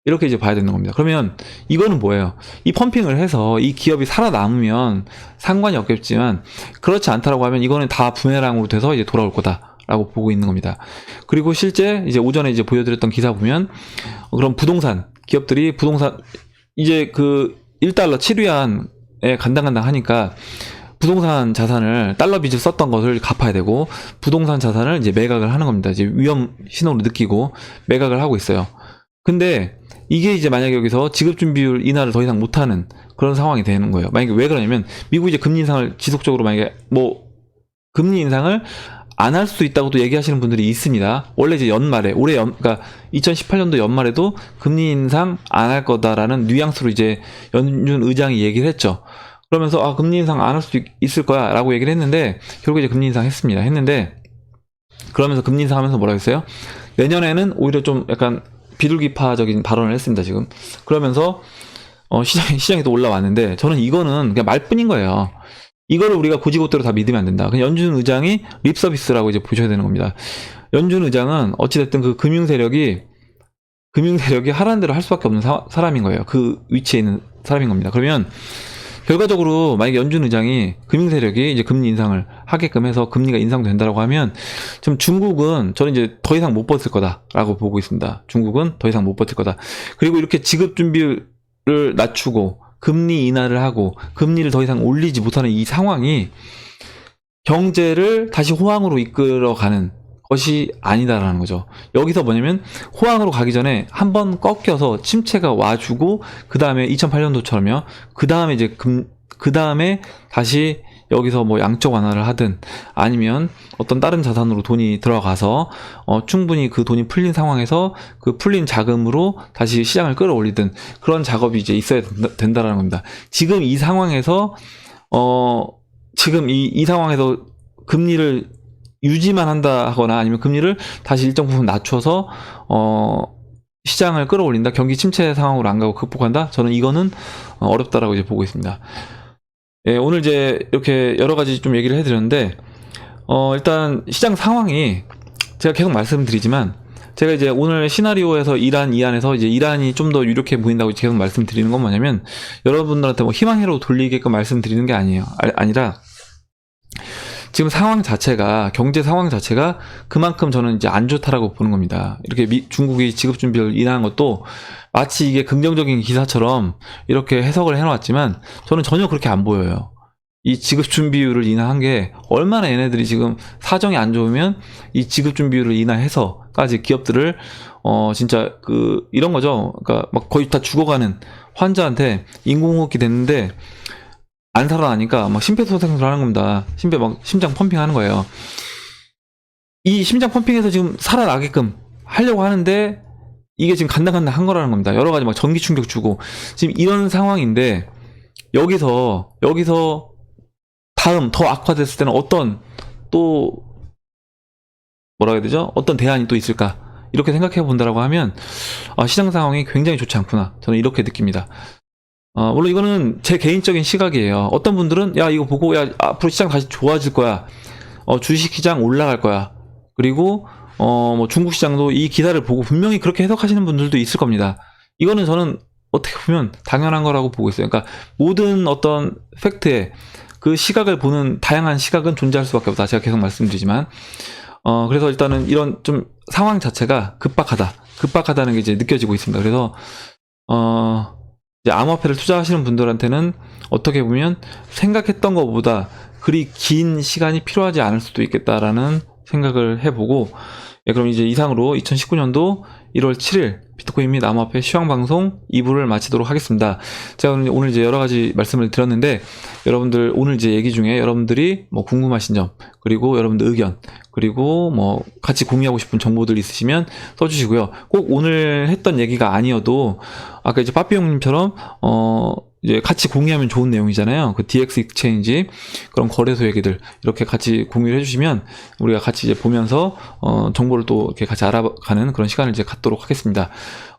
이렇게 이제 봐야 되는 겁니다. 그러면 이거는 뭐예요? 이 펌핑을 해서 이 기업이 살아남으면 상관이 없겠지만 그렇지 않다라고 하면 이거는 다 부메랑으로 돼서 이제 돌아올 거다라고 보고 있는 겁니다. 그리고 실제 이제 오전에 이제 보여드렸던 기사 보면 그럼 기업들이 이제 그 1달러 7위안에 간당간당 하니까 부동산 자산을 달러 빚을 썼던 것을 갚아야 되고 부동산 자산을 이제 매각을 하는 겁니다. 이제 위험 신호를 느끼고 매각을 하고 있어요. 근데 이게 이제 만약에 여기서 지급준비율 인하를 더 이상 못하는 그런 상황이 되는 거예요. 만약에 왜 그러냐면 미국이 이제 금리 인상을 지속적으로 만약에 금리 인상을 안 할 수 있다고도 얘기하시는 분들이 있습니다. 원래 이제 그러니까 2018년도 연말에도 금리 인상 안 할 거다라는 뉘앙스로 이제 연준 의장이 얘기를 했죠. 그러면서 금리 인상 안 할 수 있을 거야 라고 얘기를 했는데 결국 이제 금리 인상 했는데 그러면서 금리 인상하면서 뭐라고 했어요? 내년에는 오히려 좀 약간 비둘기파적인 발언을 했습니다. 지금 그러면서 시장이 또 올라왔는데 저는 이거는 그냥 말뿐인 거예요. 이거를 우리가 고지고대로 다 믿으면 안 된다. 그냥 연준 의장이 립 서비스라고 이제 보셔야 되는 겁니다. 연준 의장은 어찌됐든 그 금융 세력이 하라는 대로 할 수밖에 없는 사람인 거예요. 그 위치에 있는 사람인 겁니다. 그러면 결과적으로 만약에 연준 의장이 금융 세력이 이제 금리 인상을 하게끔 해서 금리가 인상된다라고 하면 지금 중국은 저는 이제 더 이상 못 버틸 거다라고 보고 있습니다. 중국은 더 이상 못 버틸 거다. 그리고 이렇게 지급 준비를 낮추고 금리 인하를 하고 금리를 더 이상 올리지 못하는 이 상황이 경제를 다시 호황으로 이끌어가는 것이 아니다라는 거죠. 여기서 뭐냐면 호황으로 가기 전에 한번 꺾여서 침체가 와주고 그 다음에 2008년도처럼요. 그 다음에 다시 여기서 양적 완화를 하든 아니면 어떤 다른 자산으로 돈이 들어가서 충분히 그 돈이 풀린 상황에서 그 풀린 자금으로 다시 시장을 끌어올리든 그런 작업이 이제 있어야 된다라는 겁니다. 지금 이 상황에서 지금 이 상황에서 금리를 유지만 한다 하거나 아니면 금리를 다시 일정 부분 낮춰서 시장을 끌어올린다, 경기 침체 상황으로 안 가고 극복한다, 저는 이거는 어렵다라고 이제 보고 있습니다. 예, 오늘 이제 이렇게 여러 가지 좀 얘기를 해드렸는데 일단 시장 상황이 제가 계속 말씀드리지만 제가 이제 오늘 시나리오에서 이 안에서 이제 이란이 좀 더 유력해 보인다고 계속 말씀드리는 건 뭐냐면 여러분들한테 희망회로 돌리게끔 말씀드리는 게 아니라 지금 경제 상황 자체가 그만큼 저는 이제 안 좋다라고 보는 겁니다. 이렇게 중국이 지급준비를 인하한 것도 마치 이게 긍정적인 기사처럼 이렇게 해석을 해놓았지만 저는 전혀 그렇게 안 보여요. 이 지급준비율을 인하한 게 얼마나 얘네들이 지금 사정이 안 좋으면 이 지급준비율을 인하해서까지 기업들을 진짜 이런 거죠. 그러니까 막 거의 다 죽어가는 환자한테 인공호흡기 됐는데 안 살아나니까 막 심폐소생술 하는 겁니다. 심장 펌핑하는 거예요. 이 심장 펌핑에서 지금 살아나게끔 하려고 하는데 이게 지금 간당간당한 거라는 겁니다. 여러 가지 막 전기 충격 주고 지금 이런 상황인데 여기서 다음 더 악화됐을 때는 어떤 또 뭐라 해야 되죠? 어떤 대안이 또 있을까? 이렇게 생각해 본다라고 하면 시장 상황이 굉장히 좋지 않구나. 저는 이렇게 느낍니다. 물론 이거는 제 개인적인 시각이에요. 어떤 분들은 야 이거 보고 야 앞으로 시장 다시 좋아질 거야. 주식시장 올라갈 거야. 그리고 뭐 중국 시장도 이 기사를 보고 분명히 그렇게 해석하시는 분들도 있을 겁니다. 이거는 저는 어떻게 보면 당연한 거라고 보고 있어요. 그러니까 모든 어떤 팩트에 그 시각을 보는 다양한 시각은 존재할 수밖에 없다. 제가 계속 말씀드리지만 그래서 일단은 이런 좀 상황 자체가 급박하다는 게 이제 느껴지고 있습니다. 그래서 이제 암호화폐를 투자하시는 분들한테는 어떻게 보면 생각했던 것보다 그리 긴 시간이 필요하지 않을 수도 있겠다라는 생각을 해보고, 그럼 이제 이상으로 2019년도 1월 7일 비트코인 및 암호화폐 시황방송 2부를 마치도록 하겠습니다. 제가 오늘 이제 여러 가지 말씀을 드렸는데, 여러분들 오늘 이제 얘기 중에 여러분들이 뭐 궁금하신 점, 그리고 여러분들 의견, 그리고 뭐 같이 공유하고 싶은 정보들 있으시면 써주시고요. 꼭 오늘 했던 얘기가 아니어도 아까 이제 빠삐 형님처럼 이제 같이 공유하면 좋은 내용이잖아요. 그 DX 익스체인지 그런 거래소 얘기들 이렇게 같이 공유를 해주시면 우리가 같이 이제 보면서 정보를 또 이렇게 같이 알아가는 그런 시간을 이제 갖도록 하겠습니다.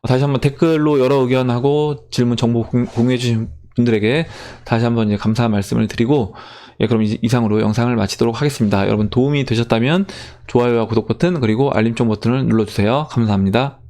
다시 한번 댓글로 여러 의견하고 질문 정보 공유해주신 분들에게 다시 한번 이제 감사 말씀을 드리고, 그럼 이상으로 영상을 마치도록 하겠습니다. 여러분 도움이 되셨다면 좋아요와 구독 버튼 그리고 알림종 버튼을 눌러주세요. 감사합니다.